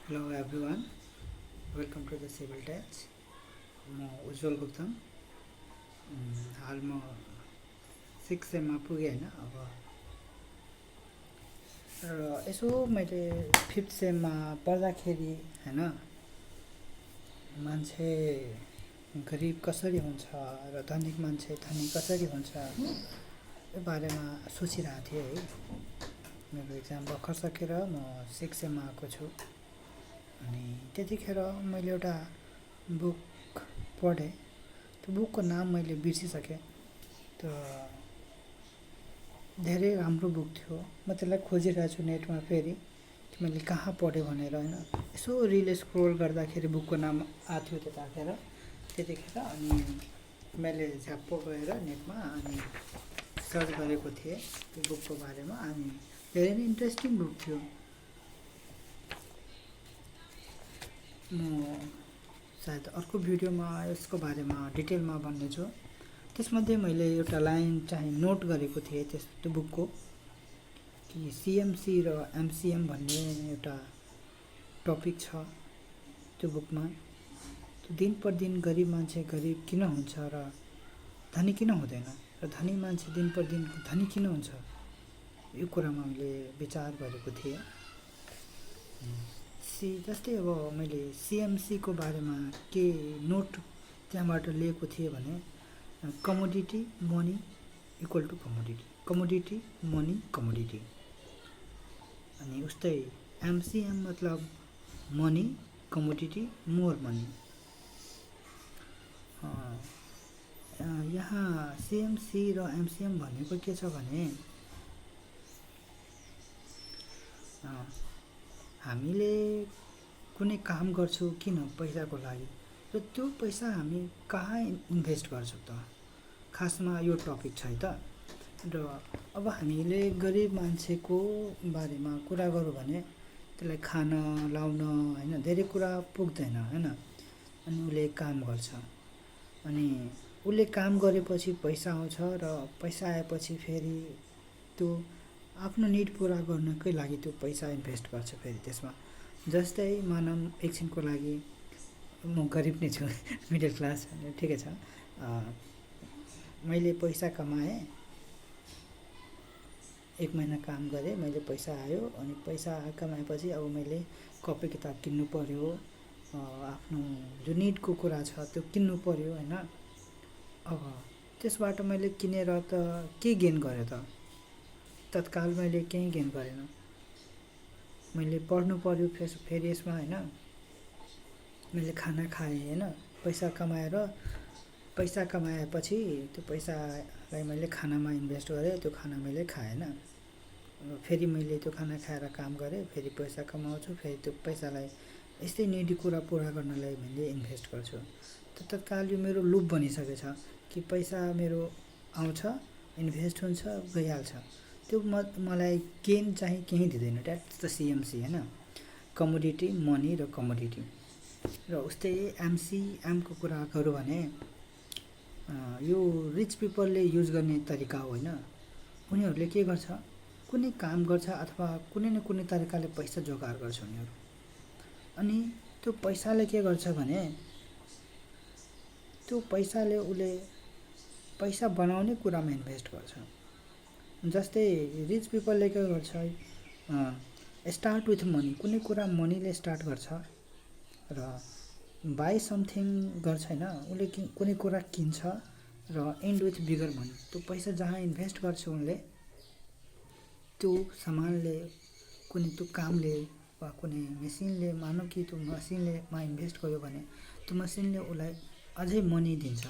Hello everyone, welcome to the Civil Tax. म उज्जवल गुप्तम हाल म 6 सेममा पुगेँ होइन अब र यसो मैले 5th सेममा पढ्दाखेरि होइन मान्छे गरिब कसरी हुन्छ र धनिक मान्छे धनी कसरी हुन्छ यो बारेमा सोचिरहेको थिएँ है। मेरो एक्जाम भर्खर सकेर म 6 सेममा आएको छु अनि त्यतिखेर मैले एउटा बुक पढेँ। त्यो बुकको नाम मैले बिर्सिसकेँ। त्यो धेरै राम्रो बुक थियो। म त्यसलाई खोजिरहेको छु नेटमा फेरि कि मैले कहाँ पढेँ भनेर होइन। यसो रिल स्क्रोल गर्दाखेरि बुकको नाम आएको थियो त्यतिखेर अनि मैले झ्याप्पो गएर नेटमा अनि सर्च गरेको थिएँ त्यो बुकको बारेमा अनि धेरै नै इन्ट्रेस्टिङ बुक थियो। म सायद अर्को भिडियोमा यसको बारेमा डिटेलमा भन्नेछु। त्यसमध्ये मैले एउटा लाइन चाहिँ नोट गरेको थिएँ त्यो बुकको कि सिएमसी र एमसिएम भन्ने एउटा टपिक छ त्यो बुकमा। दिन पर दिन गरिब मान्छे गरिब किन हुन्छ र धनी किन हुँदैन र धनी मान्छे दिन पर दिन धनी किन हुन्छ, यो कुरामा मैले विचार गरेको थिएँ। जस्तै अब मैले सिएमसीको बारेमा के नोट त्यहाँबाट लिएको थिएँ भने commodity money equal to commodity, commodity money commodity. अनि उस्तै एमसिएम मतलब मनी कमोडिटी मोर मनी। यहाँ सिएमसी र एमसिएम भनेको के छ भने हामीले कुनै काम गर्छौँ किन पैसाको लागि र त्यो पैसा हामी कहाँ इन्भेस्ट गर्छौँ त, खासमा यो टपिक छ है त। र अब हामीले गरिब मान्छेको बारेमा कुरा गरौँ भने त्यसलाई खान लाउन होइन धेरै कुरा पुग्दैन होइन। अनि उसले काम गर्छ अनि उसले काम गरेपछि पैसा आउँछ र पैसा आएपछि फेरि त्यो आफ्नो निड पुरा गर्नकै लागि त्यो पैसा इन्भेस्ट गर्छ फेरि त्यसमा। जस्तै मानौँ एकछिनको लागि म गरिब नै छु मिडल क्लास ठिकै छ, मैले पैसा कमाएँ, 1 महिना काम गरेँ, मैले पैसा आयो अनि पैसा कमाएपछि अब मैले कपी किताब किन्नु पर्यो, आफ्नो जो निडको कुरा छ त्यो किन्नु पर्यो होइन। अब त्यसबाट मैले किनेर त के गेन गरेँ त, तत्काल मैले केही गेन गरेन। मैले पढ्नु पर्यो फेरि यसमा होइन। मैले खाना खाएँ होइन, पैसा कमाएपछि त्यो पैसालाई मैले खानामा इन्भेस्ट गरेँ, त्यो खाना मैले खाएँ होइन। फेरि मैले त्यो खाना खाएर काम गरेँ, फेरि पैसा कमाउँछु, फेरि त्यो पैसालाई यस्तै निडी कुरा पुरा गर्नलाई मैले इन्भेस्ट गर्छु। तत्काल यो मेरो लुप बनिसकेछ कि पैसा मेरो आउँछ, इन्भेस्ट हुन्छ, गइहाल्छ। त्यो मलाई गेन चाहिँ केही दिँदैन। द्याट्स द सिएमसी होइन, कमोडिटी मनी र कमोडिटी। र उस्तै एमसिएमको कुरा गरौँ भने यो रिच पिपलले युज गर्ने तरिका हो होइन। उनीहरूले के गर्छ, कुनै काम गर्छ अथवा कुनै न कुनै तरिकाले पैसा जोगाड गर्छ उनीहरू। अनि त्यो पैसाले के गर्छ भने त्यो पैसाले उसले पैसा बनाउने कुरामा इन्भेस्ट गर्छ। जस्तै रिच पिपलले के गर्छ, स्टार्ट विथ मनी, कुनै कुरा मनीले स्टार्ट गर्छ र बाई समथिङ गर्छ होइन। उसले कुनै कुरा किन्छ र एन्ड विथ बिगर मनी, त्यो पैसा जहाँ इन्भेस्ट गर्छ उनले त्यो सामानले कुनै त्यो कामले वा कुनै मेसिनले, मानौँ कि त्यो मसिनलेमा इन्भेस्ट गर्यो भने त्यो मसिनले उसलाई अझै मनी दिन्छ।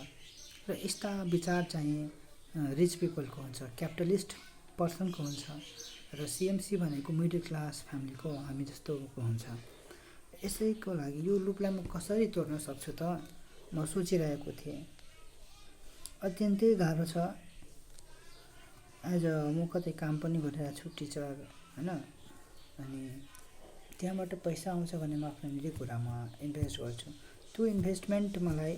र यस्ता विचार चाहिँ रिच पिपलको हुन्छ, क्यापिटलिस्ट पर्सनको हुन्छ। र सिएमसी भनेको मिडल क्लास फ्यामिलीको हामी जस्तोको हुन्छ। यसैको लागि यो लुपलाई म कसरी तोड्न सक्छु त म सोचिरहेको थिएँ। अत्यन्तै गाह्रो छ। आज म कतै काम पनि गरिरहेको छु, टिचर होइन। अनि त्यहाँबाट पैसा आउँछ भने म आफ्नो निजी कुरामा इन्भेस्ट गर्छु। त्यो इन्भेस्टमेन्ट मलाई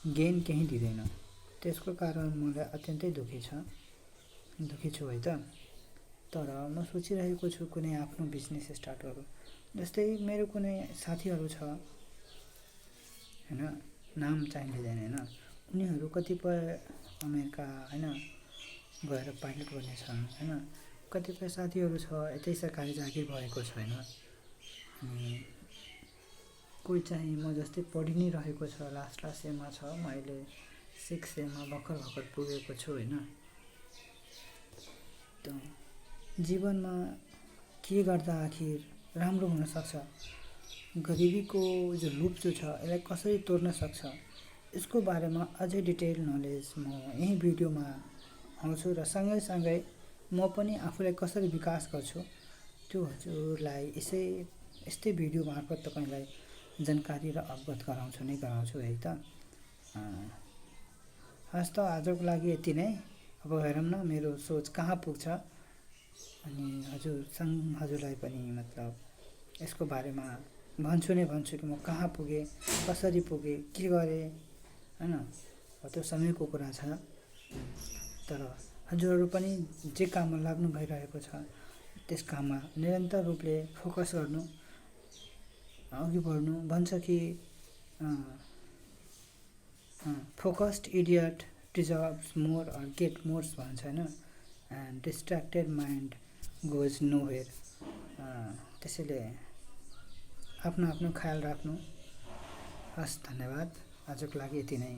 गेन केही दिँदैन। त्यसको कारण मलाई अत्यन्तै दुःखी छु है त। तर म सोचिरहेको छु कुनै आफ्नो बिजनेस स्टार्ट गरौँ। जस्तै मेरो कुनै साथीहरू छ होइन, नाम चाहिँ लिँदैन होइन, उनीहरू कतिपय अमेरिका होइन गएर पाइलट बन्ने छन् होइन, कतिपय साथीहरू छ यतै सरकारी जागिर भएको छ होइन, अनि कोही चाहिँ म जस्तै पढि नै रहेको छ, लास्ट इयरमा छ, म अहिले 6 इयरमा भर्खर पुगेको छु होइन। त जीवनमा के गर्दा आखिर राम्रो हुनसक्छ, गरिबीको जो लुप जो छ यसलाई कसरी तोड्न सक्छ, यसको बारेमा अझै डिटेल नलेज म यही भिडियोमा आउँछु र सँगै म पनि आफूलाई कसरी विकास गर्छु त्यो हजुरलाई यस्तै भिडियो मार्फत तपाईँलाई जानकारी र अवगत गराउँछु है त। हस् त आजको लागि यति नै। अब हेरौँ न मेरो सोच कहाँ पुग्छ, अनि हजुरलाई पनि मतलब यसको बारेमा भन्छु कि म कहाँ पुगेँ, कसरी पुगेँ, के गरेँ होइन, त्यो समयको कुरा छ। तर हजुरहरू पनि जे काममा लाग्नु भइरहेको छ त्यस काममा निरन्तर रूपले फोकस गर्नु, अघि बढ्नु। भन्छ कि focused idiot deserves more or get more भन्छ होइन, and distracted mind goes nowhere. त्यसैले आफ्नो ख्याल राख्नु। हस्, धन्यवाद। आजको लागि यति नै।